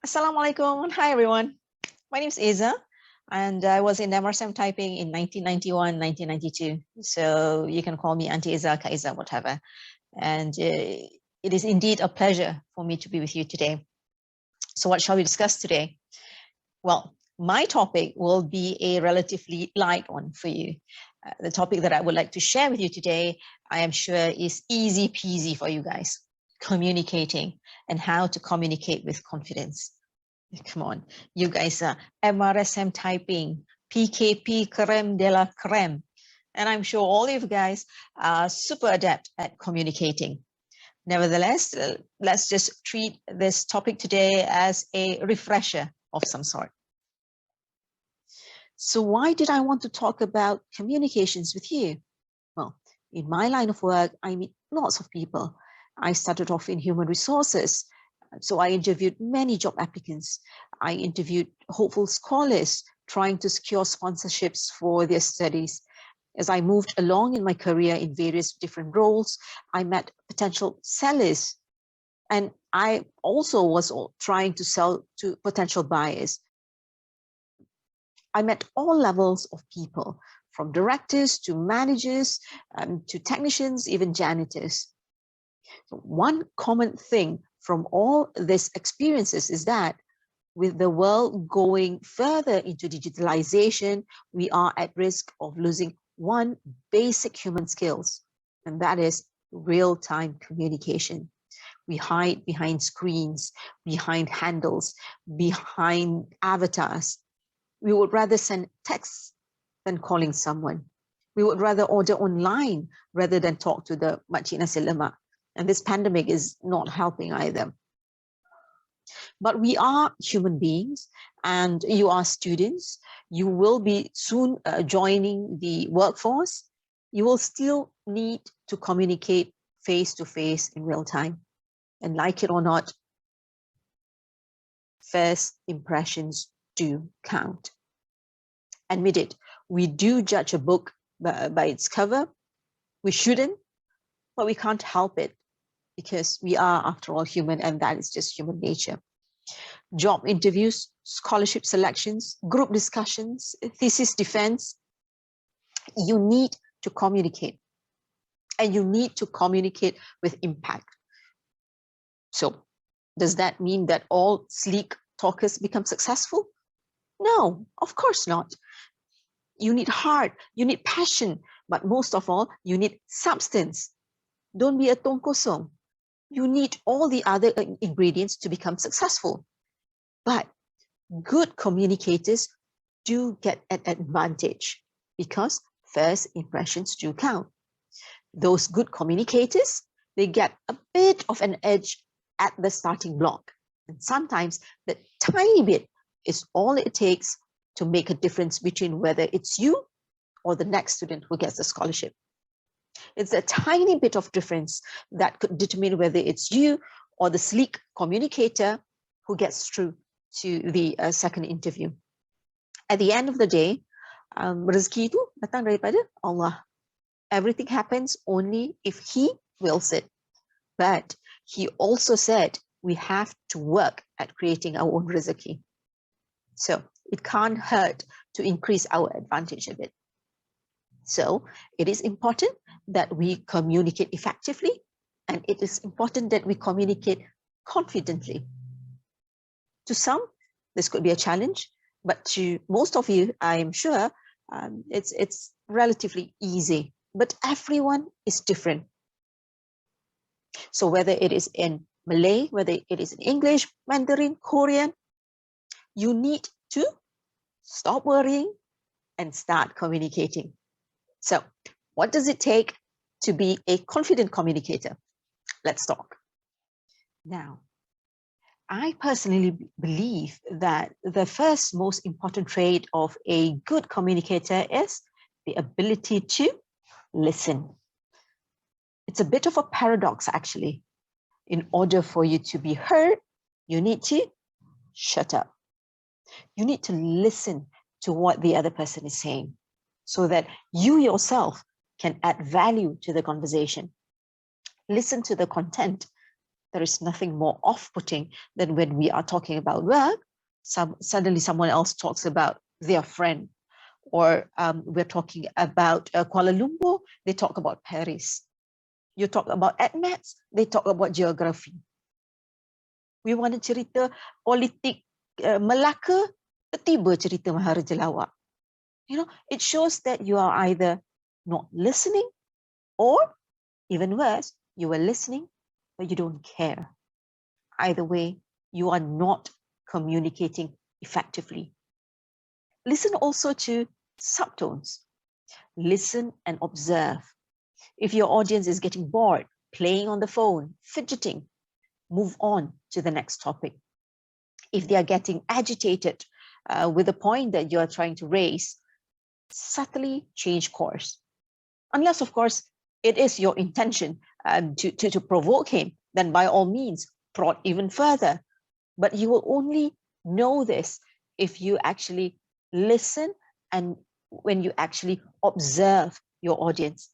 Assalamualaikum. Hi, everyone. My name is Iza, and I was in MRSM typing in 1991, 1992. So you can call me Auntie Iza, Ka Iza, whatever. And it is indeed a pleasure for me to be with you today. So what shall we discuss today? Well, my topic will be a relatively light one for you. The topic that I would like to share with you today, I am sure is easy peasy for you guys. Communicating and how to communicate with confidence. Come on, you guys are MRSM typing, PKP creme de la creme. And I'm sure all of you guys are super adept at communicating. Nevertheless, let's just treat this topic today as a refresher of some sort. So why did I want to talk about communications with you? Well, in my line of work, I meet lots of people. I started off in human resources. So I interviewed many job applicants. I interviewed hopeful scholars trying to secure sponsorships for their studies. As I moved along in my career in various different roles, I met potential sellers. And I also was trying to sell to potential buyers. I met all levels of people, from directors to managers, to technicians, even janitors. So one common thing from all these experiences is that with the world going further into digitalization, we are at risk of losing one basic human skills, and that is real-time communication. We hide behind screens, behind handles, behind avatars. We would rather send texts than calling someone. We would rather order online rather than talk to the makcik nasi lemak. And this pandemic is not helping either. But we are human beings, and you are students. You will be soon joining the workforce. You will still need to communicate face-to-face in real time. And like it or not, first impressions do count. Admit it, we do judge a book by its cover. We shouldn't, but we can't help it because we are, after all, human, and that is just human nature. Job interviews, scholarship selections, group discussions, thesis defense, you need to communicate, and you need to communicate with impact. So does that mean that all sleek talkers become successful? No, of course not. You need heart, you need passion, but most of all, you need substance. Don't be a tong kosong. You need all the other ingredients to become successful. But good communicators do get an advantage because first impressions do count. Those good communicators, they get a bit of an edge at the starting block. And sometimes the tiny bit is all it takes to make a difference between whether it's you or the next student who gets the scholarship. It's a tiny bit of difference that could determine whether it's you or the sleek communicator who gets through to the second interview. At the end of the day, rezeki itu datang daripada Allah. Everything happens only if He wills it. But He also said we have to work at creating our own rezeki. So it can't hurt to increase our advantage a bit. So it is important that we communicate effectively, and it is important that we communicate confidently. To some, this could be a challenge, but to most of you, I am sure it's relatively easy, but everyone is different. So whether it is in Malay, whether it is in English, Mandarin, Korean, you need to stop worrying and start communicating. So what does it take to be a confident communicator? Let's talk. Now, I personally believe that the first most important trait of a good communicator is the ability to listen. It's a bit of a paradox, actually. In order for you to be heard, you need to shut up. You need to listen to what the other person is saying so that you yourself can add value to the conversation. Listen to the content. there is nothing more off-putting than when we are talking about work, suddenly someone else talks about their friend, or we're talking about Kuala Lumpur, they talk about Paris. You talk about AdMats, they talk about geography. We want to cerita politik Melaka, tiba cerita Maharaja Lawak. You know, it shows that you are either not listening, or even worse, you are listening, but you don't care. Either way, you are not communicating effectively. Listen also to subtones. Listen and observe. If your audience is getting bored, playing on the phone, fidgeting, move on to the next topic. If they are getting agitated with the point that you are trying to raise, subtly change course. Unless, of course, it is your intention to provoke him, then by all means, prod even further. But you will only know this if you actually listen and when you actually observe your audience.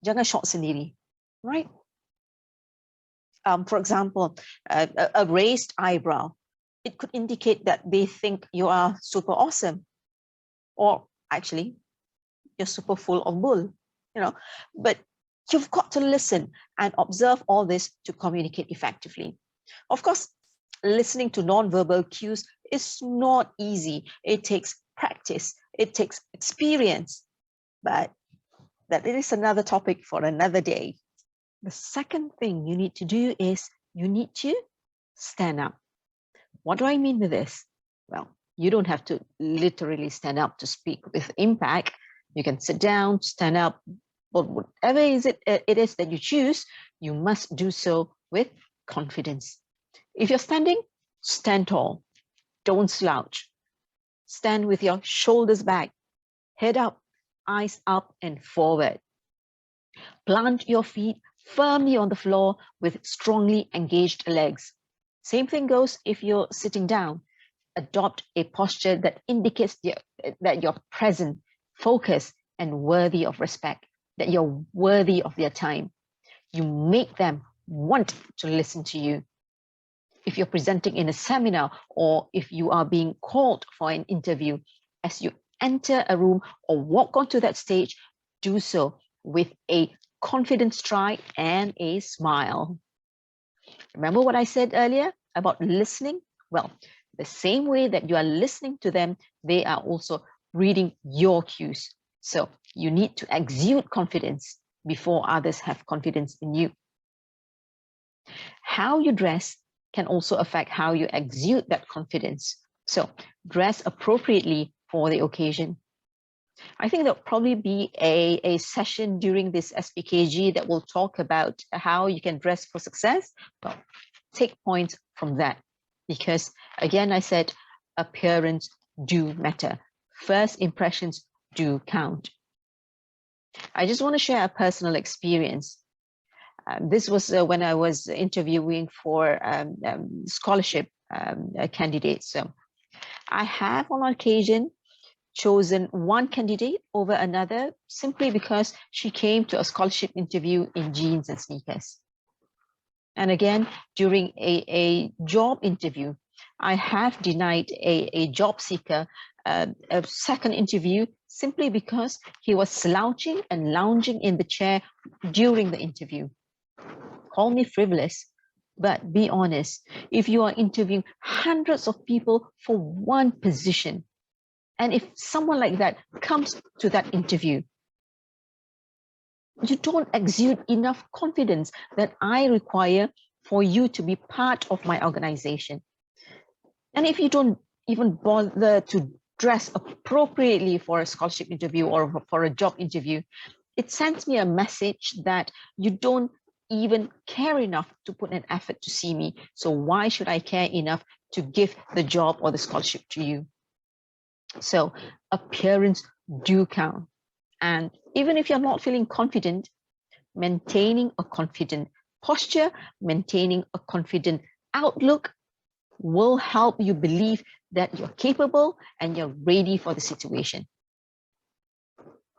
Jangan shock sendiri, right? For example, a raised eyebrow, it could indicate that they think you are super awesome, or actually you're super full of bull, you know. But you've got to listen and observe all this to communicate effectively. Of course, listening to non-verbal cues is not easy. It takes practice, it takes experience, but that is another topic for another day. The second thing you need to do is you need to stand up. What do I mean with this? Well, you don't have to literally stand up to speak with impact. You can sit down, stand up, but whatever it is that you choose, you must do so with confidence. If you're standing, stand tall. Don't slouch. Stand with your shoulders back, head up, eyes up and forward. Plant your feet firmly on the floor with strongly engaged legs. Same thing goes if you're sitting down. Adopt a posture that indicates that you're present, focused, and worthy of respect, that you're worthy of their time. You make them want to listen to you. If you're presenting in a seminar, or if you are being called for an interview, as you enter a room or walk onto that stage, do so with a confident stride and a smile. Remember what I said earlier about listening? Well, the same way that you are listening to them, they are also reading your cues. So you need to exude confidence before others have confidence in you. How you dress can also affect how you exude that confidence. So dress appropriately for the occasion. I think there'll probably be a session during this SPKG that will talk about how you can dress for success. Well, take points from that, because again, I said appearance do matter. First impressions do count. I just want to share a personal experience. This was when I was interviewing for scholarship candidates. So I have on occasion chosen one candidate over another simply because she came to a scholarship interview in jeans and sneakers. And again, during a job interview, I have denied a job seeker a second interview simply because he was slouching and lounging in the chair during the interview. Call me frivolous, but be honest. If you are interviewing hundreds of people for one position, and if someone like that comes to that interview, you don't exude enough confidence that I require for you to be part of my organization. And if you don't even bother to dress appropriately for a scholarship interview or for a job interview, it sends me a message that you don't even care enough to put an effort to see me. So why should I care enough to give the job or the scholarship to you? So appearance do count. And even if you're not feeling confident, maintaining a confident posture, maintaining a confident outlook will help you believe that you're capable and you're ready for the situation.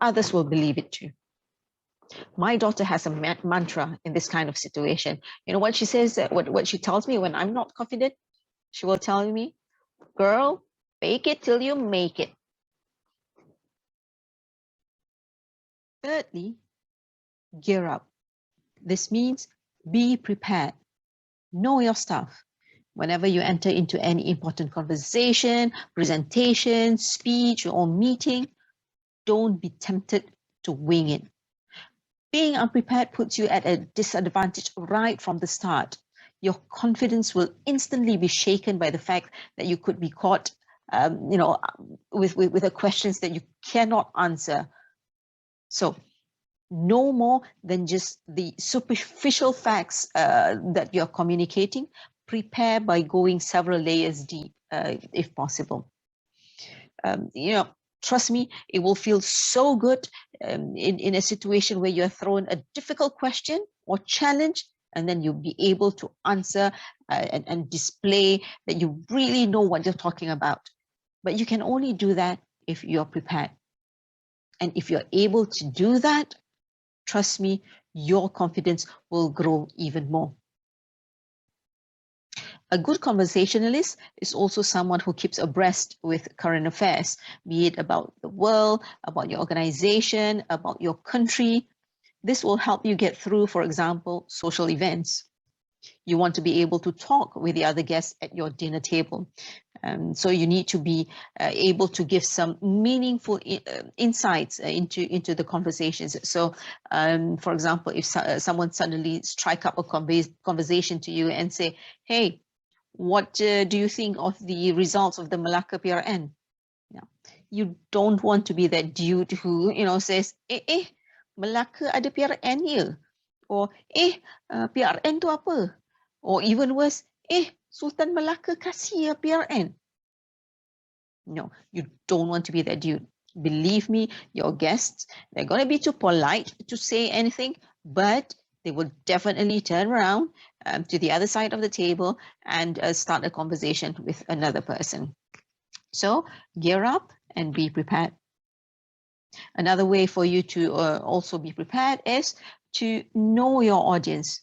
Others will believe it too. My daughter has a mantra in this kind of situation. You know what she says, what she tells me when I'm not confident? She will tell me, girl, fake it till you make it. Thirdly, gear up. This means be prepared. Know your stuff. Whenever you enter into any important conversation, presentation, speech, or meeting, don't be tempted to wing it. Being unprepared puts you at a disadvantage right from the start. Your confidence will instantly be shaken by the fact that you could be caught, with the questions that you cannot answer. So, no more than just the superficial facts that you're communicating. Prepare by going several layers deep, if possible. Trust me, it will feel so good in a situation where you're thrown a difficult question or challenge, and then you'll be able to answer and display that you really know what you're talking about. But you can only do that if you're prepared. And if you're able to do that, trust me, your confidence will grow even more. A good conversationalist is also someone who keeps abreast with current affairs, be it about the world, about your organization, about your country. This will help you get through, for example, social events. You want to be able to talk with the other guests at your dinner table. So you need to be able to give some meaningful insights into the conversations. So, for example, if someone suddenly strike up a conversation to you and say, hey, what do you think of the results of the Malacca PRN? You don't want to be that dude who, says, Malacca ada PRN ya? Or, PRN tu apa? Or even worse, Sultan Malacca kasih ya PRN. No, you don't want to be that dude. Believe me, your guests, they're going to be too polite to say anything, but they will definitely turn around to the other side of the table and start a conversation with another person. So gear up and be prepared. Another way for you to also be prepared is to know your audience.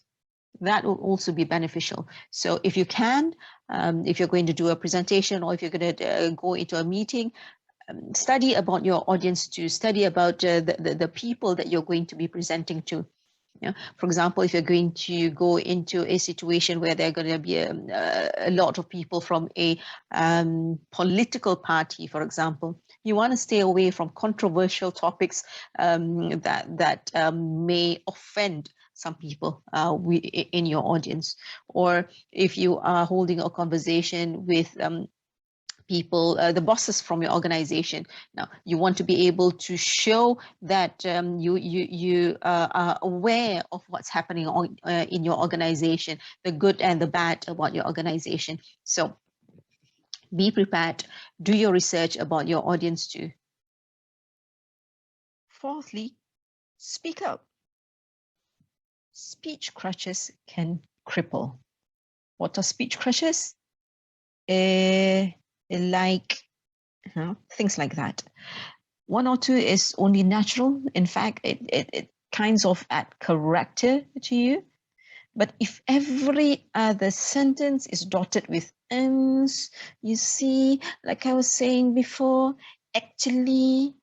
That will also be beneficial. So if you can, if you're going to do a presentation or if you're going to go into a meeting, study about your audience, to study about the people that you're going to be presenting to. For example, if you're going to go into a situation where there are going to be a lot of people from a political party, for example, you want to stay away from controversial topics that may offend some people in your audience. Or if you are holding a conversation with people, the bosses from your organization. Now, you want to be able to show that you are aware of what's happening in your organization, the good and the bad about your organization. So be prepared, do your research about your audience too. Fourthly, speak up. Speech crutches can cripple. What are speech crutches? Like things like that. One or two is only natural. In fact, it kinds of add character to you. But if every other sentence is dotted with ends, you see, like I was saying before, actually,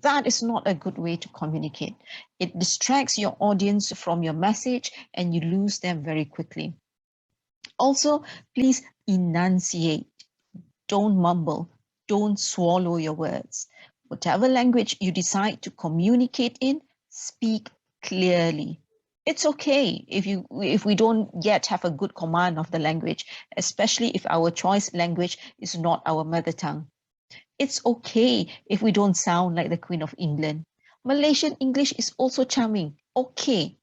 that is not a good way to communicate. It distracts your audience from your message and you lose them very quickly. Also, please enunciate. Don't mumble. Don't swallow your words. Whatever language you decide to communicate in, speak clearly. It's okay if we don't yet have a good command of the language, especially if our choice language is not our mother tongue. It's okay if we don't sound like the Queen of England. Malaysian English is also charming. Okay.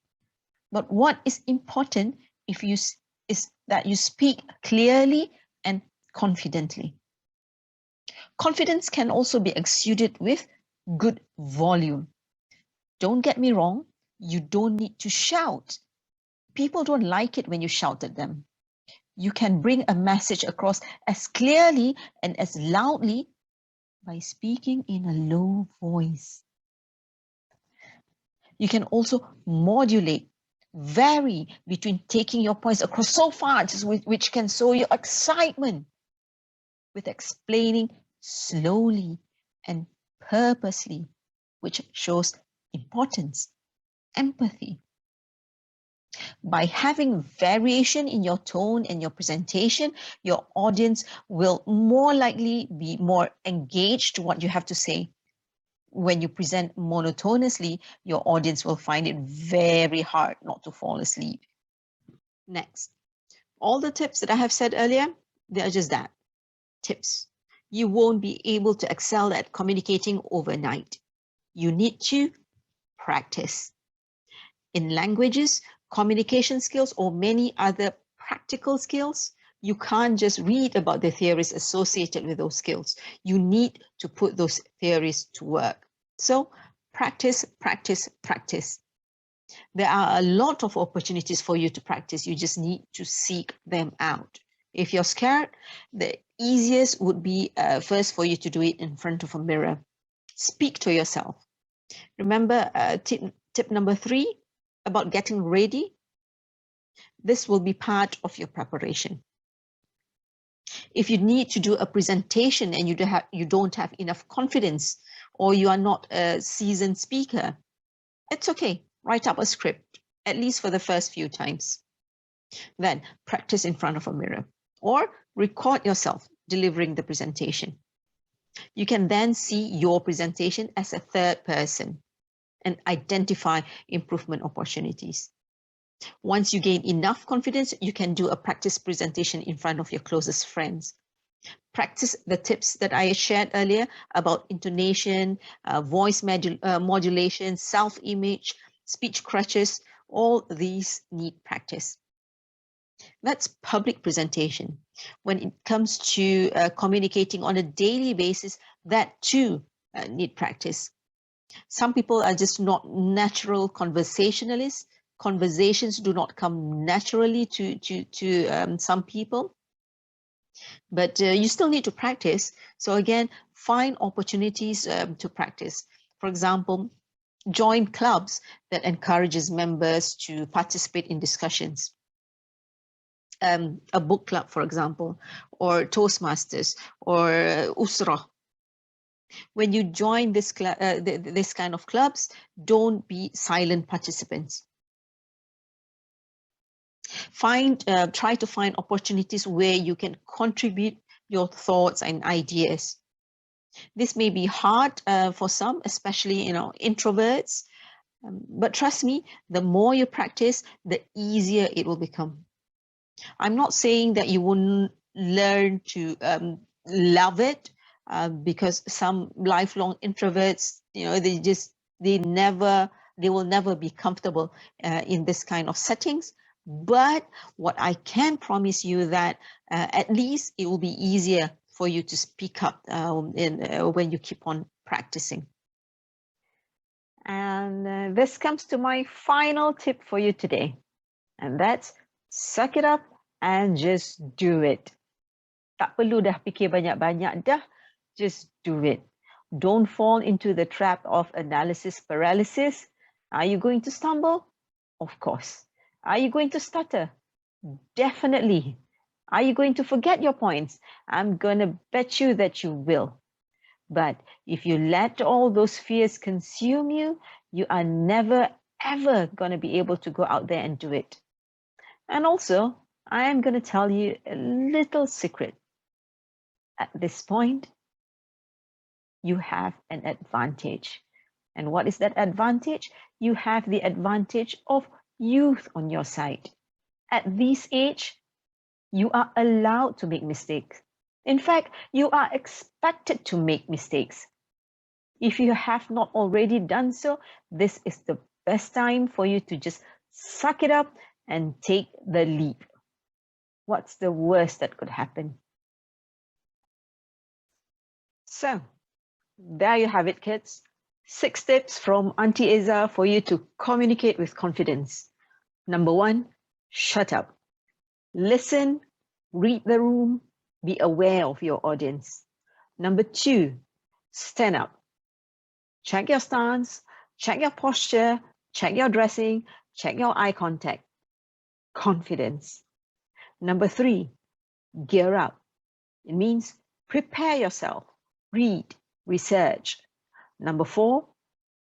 But what is important is that you speak clearly and confidently. Confidence can also be exuded with good volume. Don't get me wrong, you don't need to shout. People don't like it when you shout at them. You can bring a message across as clearly and as loudly by speaking in a low voice. You can also modulate, vary between taking your points across so fast, which can show your excitement, with explaining slowly and purposely, which shows importance, empathy. By having variation in your tone and your presentation, your audience will more likely be more engaged to what you have to say. When you present monotonously, your audience will find it very hard not to fall asleep. Next, all the tips that I have said earlier, they are just that, tips. You won't be able to excel at communicating overnight. You need to practice. In languages, communication skills, or many other practical skills, you can't just read about the theories associated with those skills. You need to put those theories to work. So practice, practice, practice. There are a lot of opportunities for you to practice. You just need to seek them out. If you're scared, the easiest would be first for you to do it in front of a mirror. Speak to yourself. Remember tip number 3 about getting ready? This will be part of your preparation. If you need to do a presentation and you don't have enough confidence, or you are not a seasoned speaker, it's okay. Write up a script, at least for the first few times. Then practice in front of a mirror or record yourself delivering the presentation. You can then see your presentation as a third person and identify improvement opportunities. Once you gain enough confidence, you can do a practice presentation in front of your closest friends. Practice the tips that I shared earlier about intonation, voice modulation, self-image, speech crutches. All these need practice. That's public presentation. When it comes to communicating on a daily basis, that too need practice. Some people are just not natural conversationalists. Conversations do not come naturally to some people, but you still need to practice. So again, find opportunities to practice. For example, join clubs that encourages members to participate in discussions. A book club, for example, or Toastmasters, or Usra. When you join this kind of clubs, don't be silent participants. Try to find opportunities where you can contribute your thoughts and ideas. This may be hard for some, especially introverts, but trust me, the more you practice, the easier it will become. I'm not saying that you won't learn to love it, because some lifelong introverts, they will never be comfortable in this kind of settings. But what I can promise you that at least it will be easier for you to speak up when you keep on practicing. And this comes to my final tip for you today, and that's suck it up and just do it. Tak perlu dah fikir banyak-banyak dah, just do it. Don't fall into the trap of analysis paralysis. Are you going to stumble? Of course. Are you going to stutter? Definitely. Are you going to forget your points? I'm going to bet you that you will. But if you let all those fears consume you, you are never, ever going to be able to go out there and do it. And also, I am going to tell you a little secret. At this point, you have an advantage. And what is that advantage? You have the advantage of youth on your side. At this age, you are allowed to make mistakes. In fact, you are expected to make mistakes. If you have not already done so, this is the best time for you to just suck it up and take the leap. What's the worst that could happen? So, there you have it, kids. 6 tips from Auntie Eza for you to communicate with confidence. Number 1, shut up. Listen, read the room, be aware of your audience. Number 2, stand up. Check your stance, check your posture, Check your dressing, check your eye contact. Confidence. Number 3, gear up. It means prepare yourself, read, research. Number 4,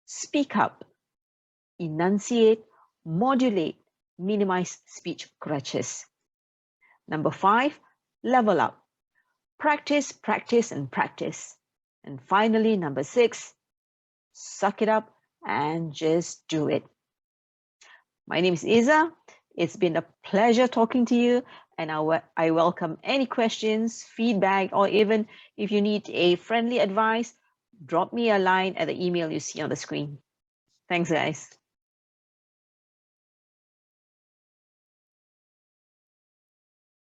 speak up, enunciate, modulate, minimize speech crutches. Number 5, level up. Practice, practice, and practice. And finally, number 6, suck it up and just do it. My name is Iza. It's been a pleasure talking to you, and I welcome any questions, feedback, or even if you need a friendly advice, drop me a line at the email you see on the screen. Thanks, guys.